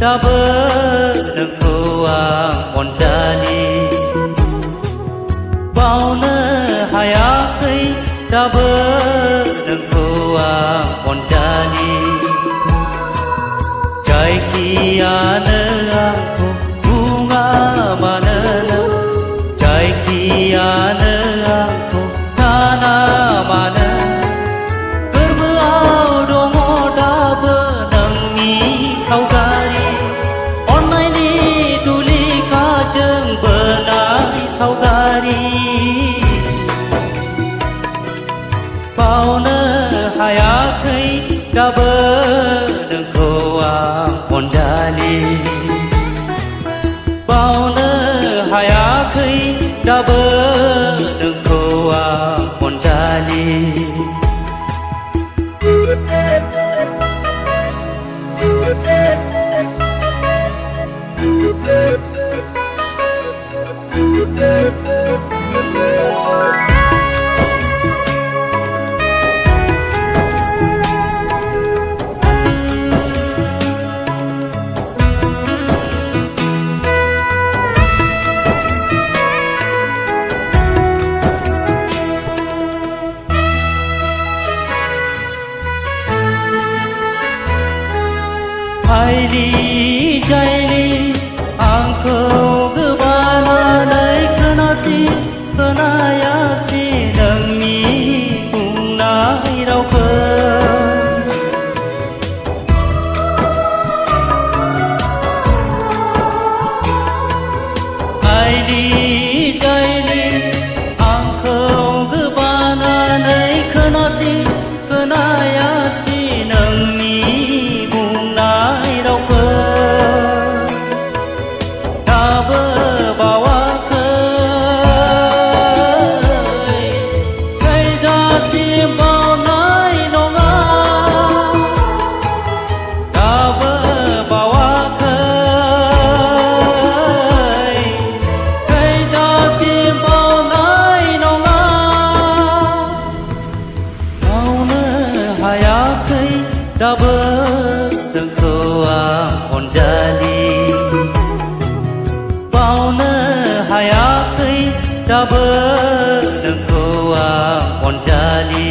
dabe nengkoang onjali bauna hayakai dabe nengkoang onjali jai kiana aku bunga manana jai kiana aku tanah mana gerbau dongo dabe nangni saugari online ni tuli kajeng benai saugari bauna hayakai dabe nengkoang onjali bauna hayakai dabe nengkoang onjali Haili jaili angko gebananai kenasi kenayasi demi pungnai rauke Haili jaili angko gebananai kenasi kenayasi demi dabe nengkoang onjali bauna hayakai dabe nengkoang onjali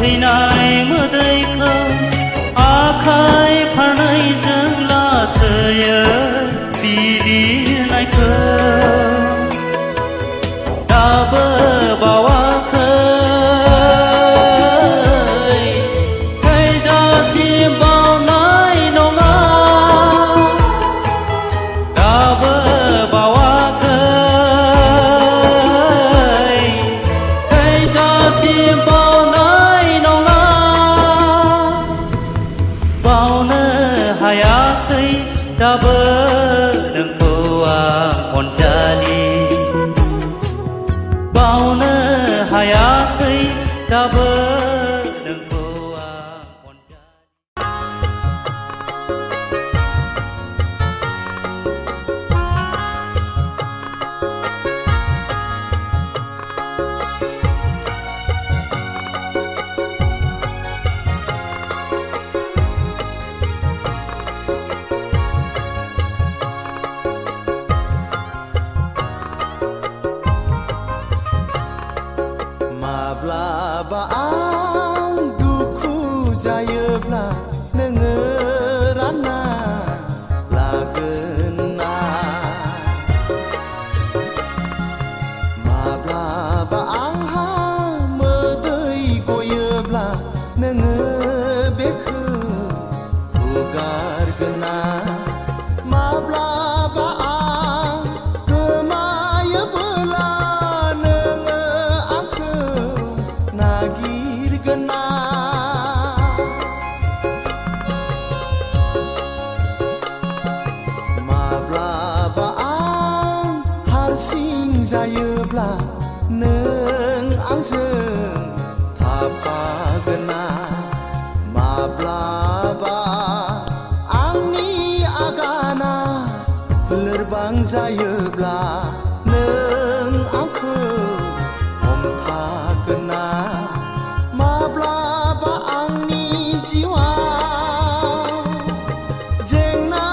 Hinai mudai ka akai phanai jang la saya pili nai ka dabe bawa kai kai ja sim bao nai nonga dabe bawa kai kai ja sim bao hayakai dabe nengkoang onjali bauna hayakai dabe nengkoang onjali bla ba जायोब्ला नों आंजों थाफागोन ना माब्लाबा आंनि आगाना लोरबां जायोब्ला नों आंखौ हमथागोन ना माब्लाबा आंनि जिउआ जेंना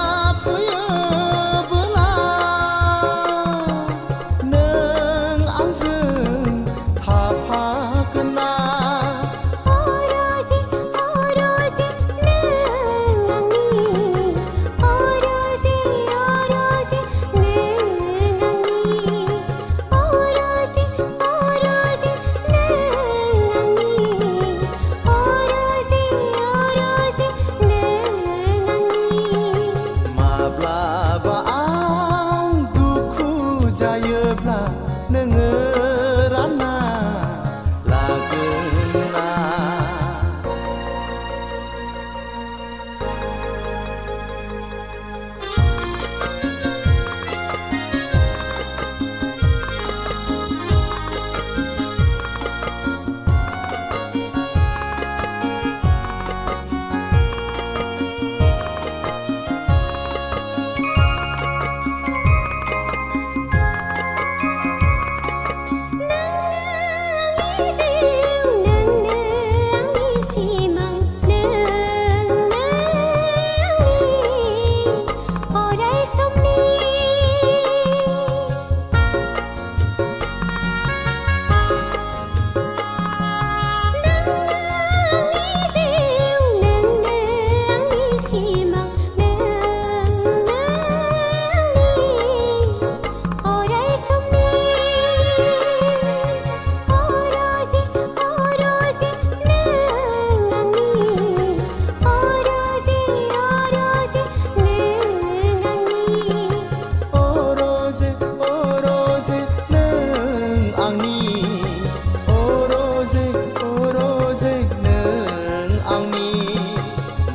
फैयोब्ला नों आंजों थाफागोन ना माब्लाबा आं दुखु जायोब्ला नोङो रानना लागोन ना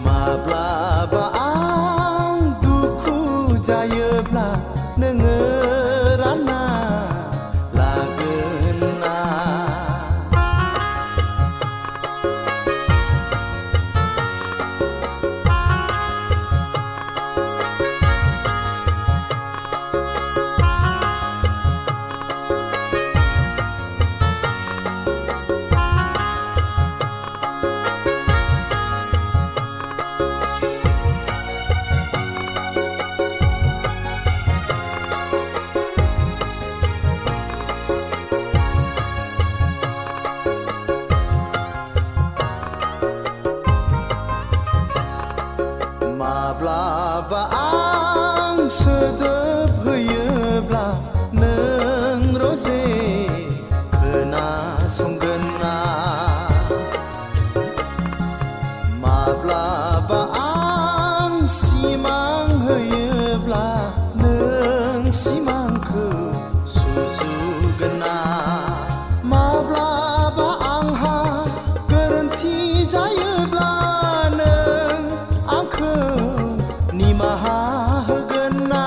माब्लाबा आं दुखु जायोब्ला नोङो रानना लागोन ना माब्लाबा आं सोदोब होयोब्ला नों रजे खोनासंगोन ना माब्लाबा आं सिमां होयोब्ला नों सिमांखौ सुजुगोन ना माब्लाबा आंहा गोरोन्थि जायोब्ला नों आंखौ निमाहा होगोन ना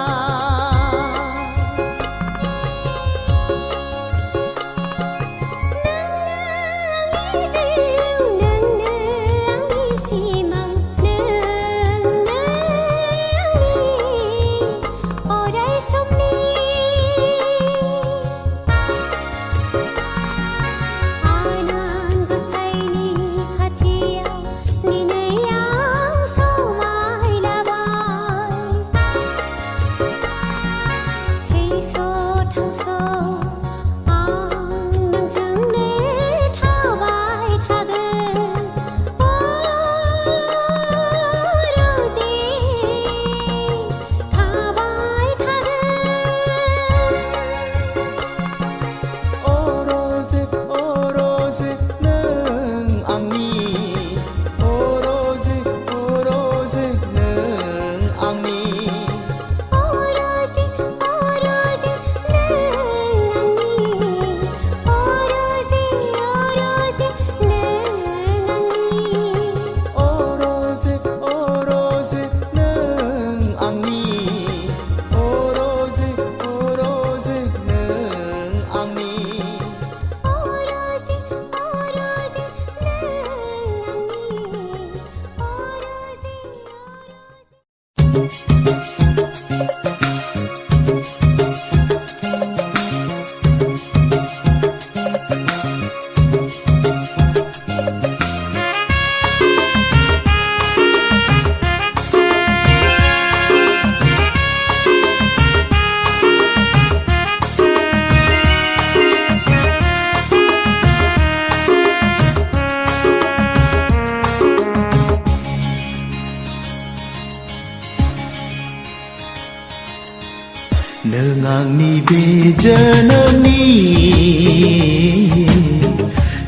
नों आंनि बे जोनोमनि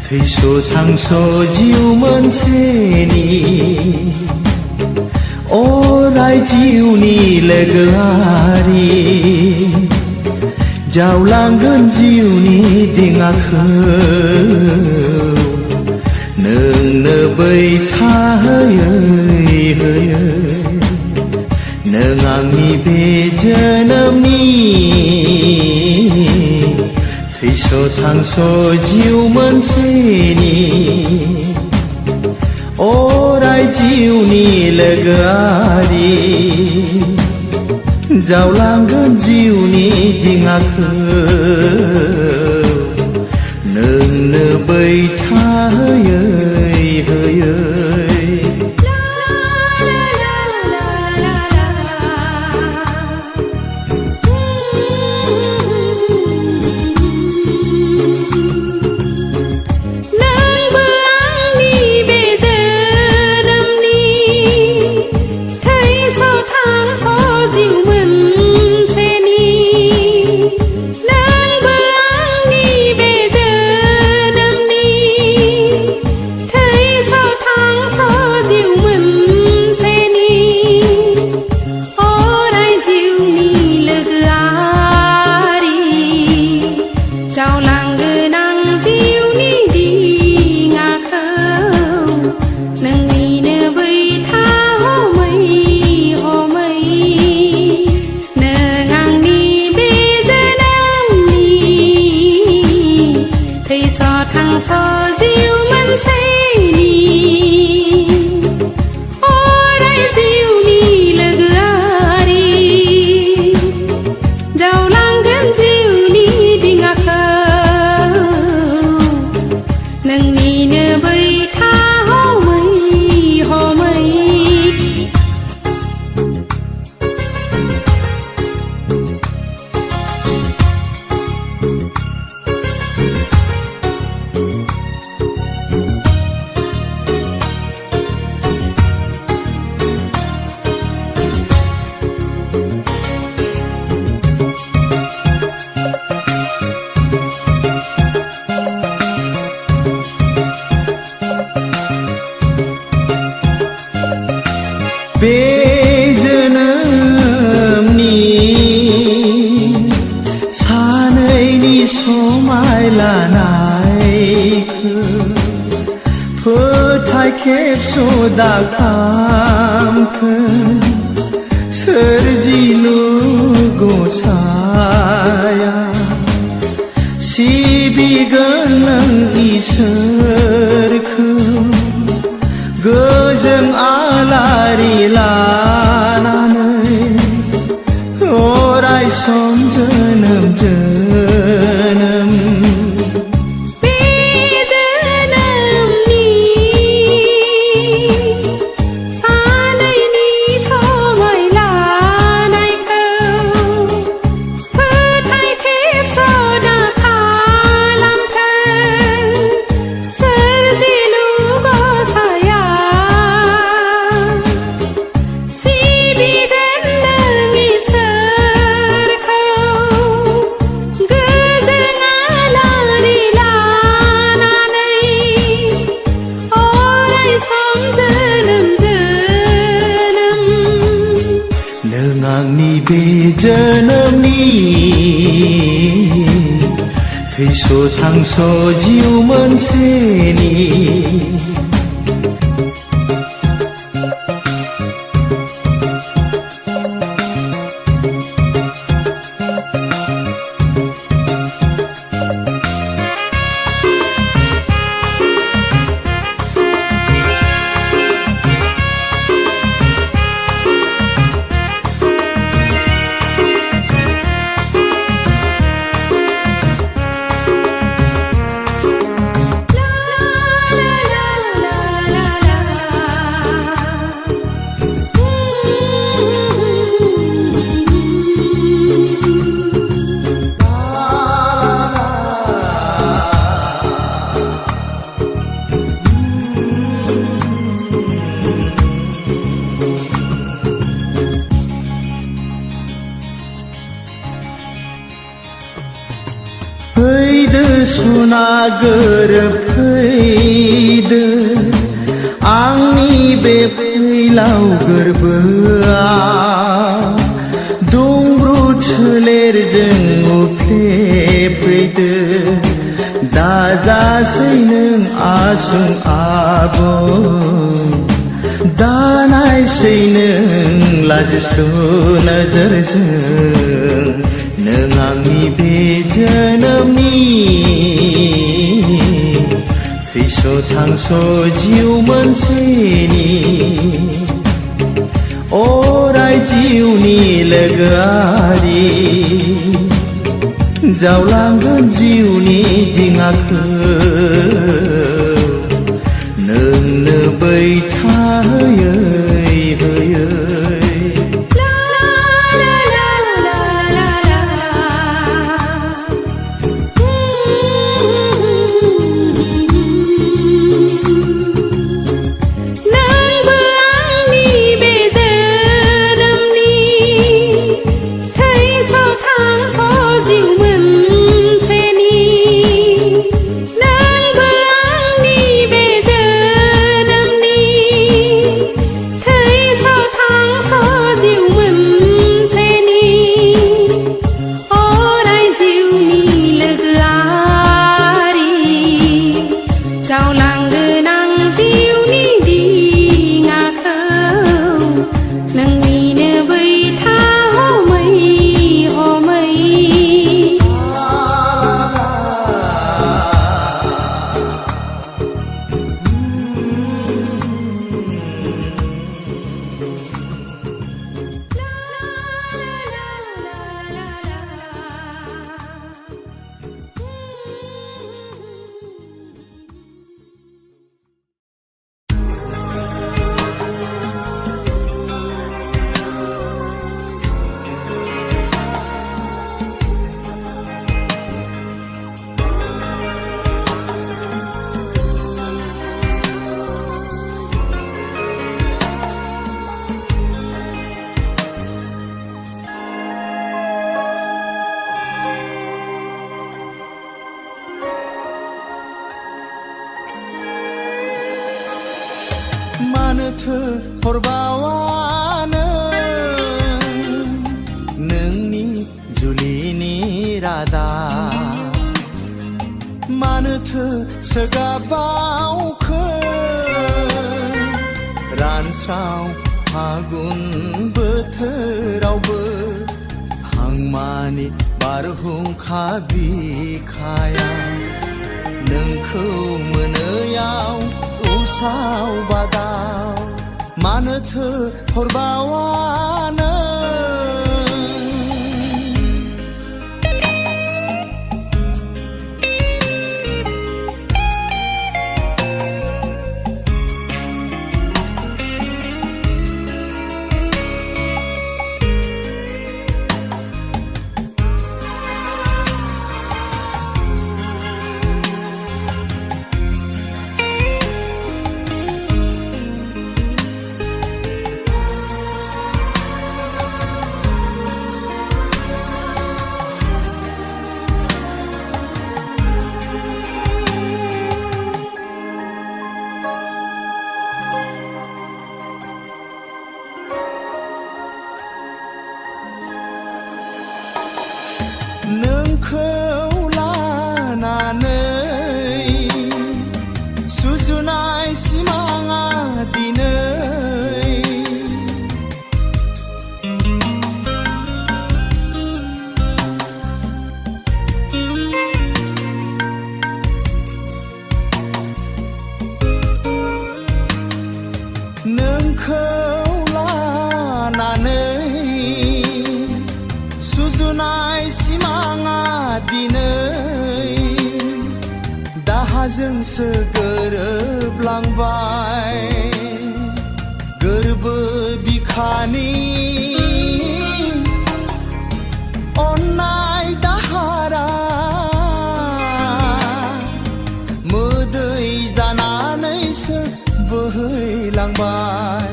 थैस' थांस' जिउ मोनसेनि अराय जिउनि लोगोआरि जावलांगोन जिउनि दिङाखौ नोंनो बै थाहोयै होयै नों आंनि बे जोनोमनि थैस' थांस' जिउ मोनसेनि अराय जिउनि लोगोआरि जावलांगोन जिउनि दिङाखौ नोंनो बै थाहोयै होयै बे जोनोमनि सानैनि समाय लानायखौ फोथाय खेबस' दाखामखौ सोरजिलु गसाया सिबिगोन नों इसोरखौ गोजों आलारि लानानै अराय सम जोनोम जोनोम बे जोनोमनि सानैनि समाय लानायखौ फोथाय खेबस' दाखालामथों सोरजिलु गसाया आंनि बे जोनोमनि थैस' थांस' जिउ मोनसेनि सना गोरोबफैदो आंनि बे फैलाव गोरबोआव दुंब्रु सोलेरजों उफ्लेफैदो दाजासै नों आसुं आबुं दानायसै नों लाजिस्लु नोजोरजों नों आंनि बे जोनोमनि थैस' थांस' जिउ मोनसेनि अराय जिउनि लोगोआरि जावलांगोन जिउनि दिङाखौ नोंनो बैथाहोयै होयै मानोथो हरबावानो नोंनि जुलिनि रादाब मानोथो सोगाबावखो रानस्राव फागुन बोथोरावबो हांमानि बारहुंखा बिखाया नोंखौ मोनैयाव उसाव बादाव मानोथो हरबावानो नोंखौ लानानै सुजुनाय सिमाङा दिनै नोंखौ लानानै सुजुनाय सिमाङा दिनै दाहाजोंसो गोरोबलांबाय गोरबो बिखानि अननाय दाहारा मोदै जानानैसो बोहैलांबाय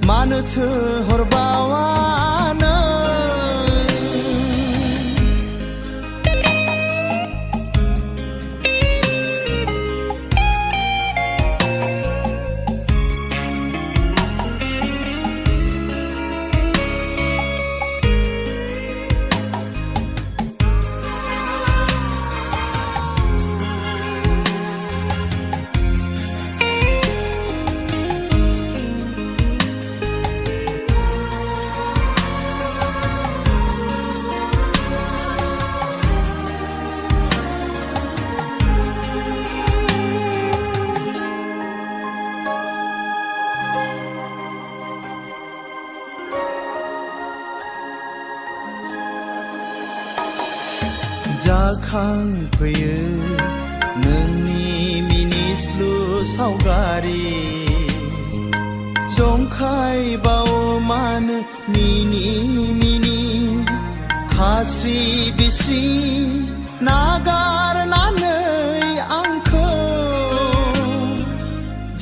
मानोथो हरबावानो जाखांफैयो नोंनि मिनिस्लु सावगारि जंखाय बावो मानो मिनि मिनि खास्रि बिस्रि नागारनानै आंखौ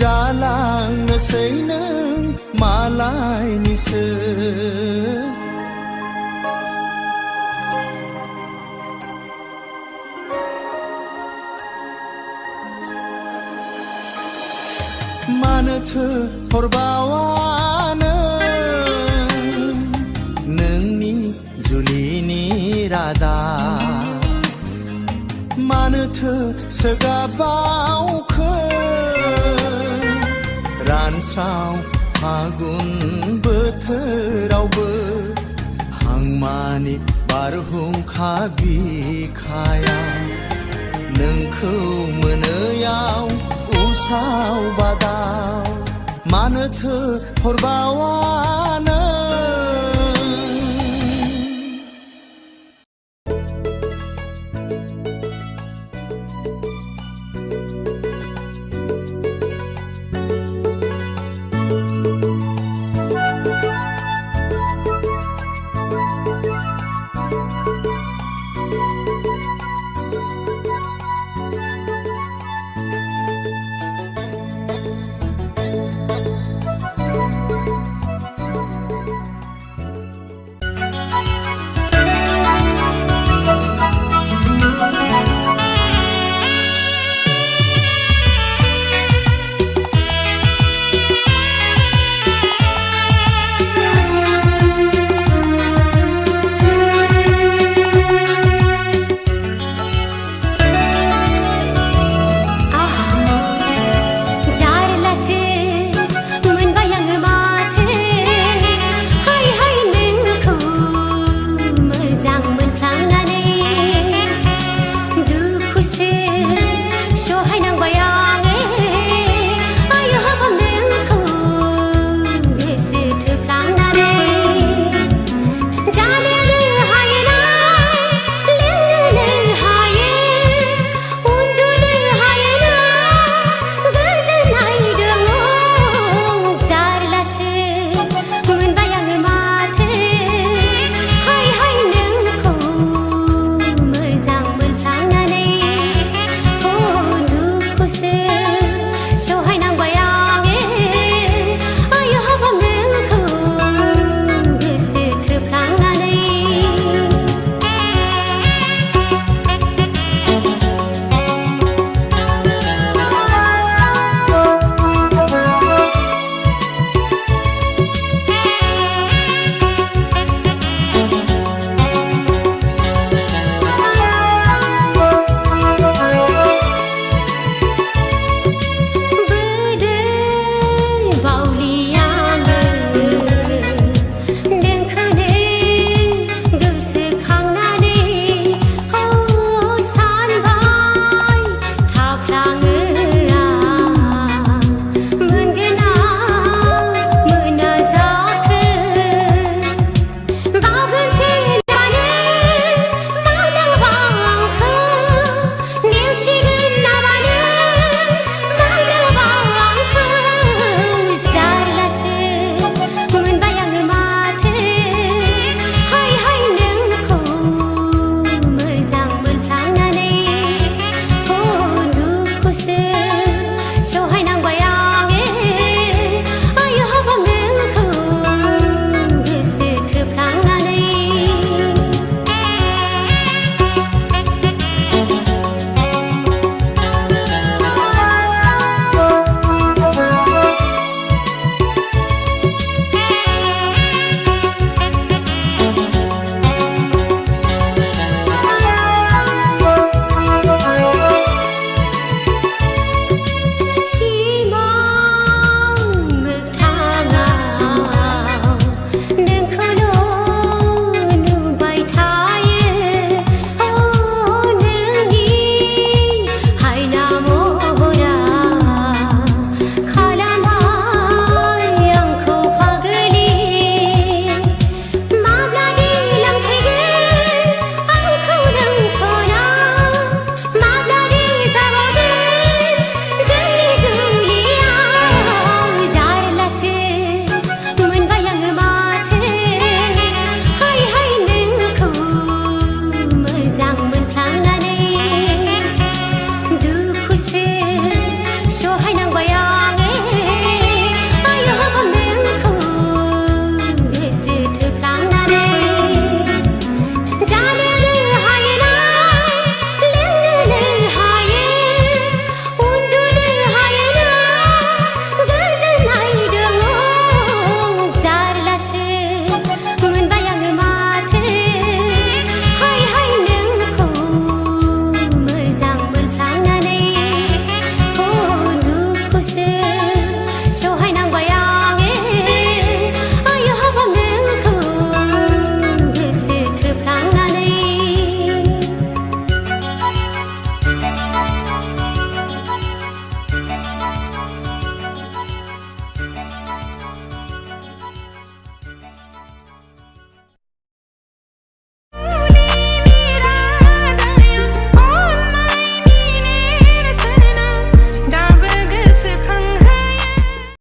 जालांनोसै नों मालायनिसो मानोथो हरबावा नोंनि जुलिनि रादाब मानोथो सोगाबावखो रानस्राव फागुन बोथोरावबो हांमानि बारहुंखा बिखाया नोंखौ मोनैयाव उसाव बादाव मानोथो हरबावा